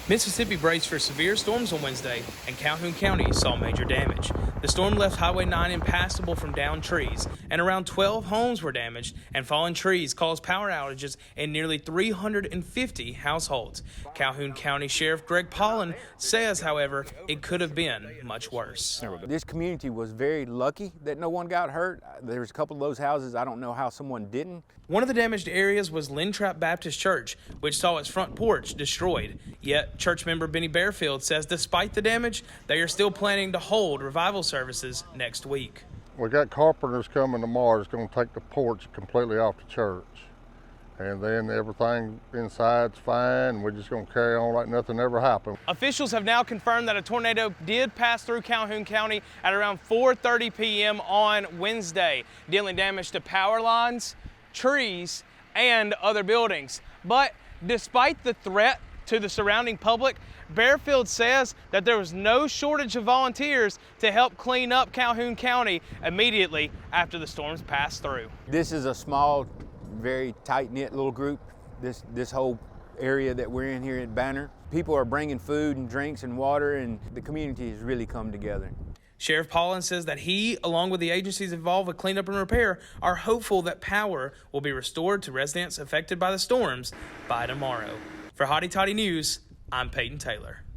Mississippi braced for severe storms on Wednesday, and Calhoun County saw major damage. The storm left Highway 9 impassable from downed trees, and around 12 homes were damaged, and fallen trees caused power outages in nearly 350 households. Calhoun County Sheriff Greg Pollen says, however, it could have been much worse. This community was very lucky that no one got hurt. There's a couple of those houses, I don't know how someone didn't. One of the damaged areas was Lintrap Baptist Church, which saw its front porch destroyed. Yet, church member Benny Bearfield says despite the damage, they are still planning to hold revival services next week. We got carpenters coming tomorrow that's going to take the porch completely off the church. And then everything inside's fine. We're just going to carry on like nothing ever happened. Officials have now confirmed that a tornado did pass through Calhoun County at around 4:30 p.m. on Wednesday, dealing damage to power lines, trees, and other buildings. But despite the threat to the surrounding public, Bearfield says that there was no shortage of volunteers to help clean up Calhoun County immediately after the storms passed through. This is a small, very tight-knit little group, this whole area that we're in here at Banner. People are bringing food and drinks and water, and the community has really come together. Sheriff Pollen says that he, along with the agencies involved with cleanup and repair, are hopeful that power will be restored to residents affected by the storms by tomorrow. For Hotty Toddy News, I'm Peyton Taylor.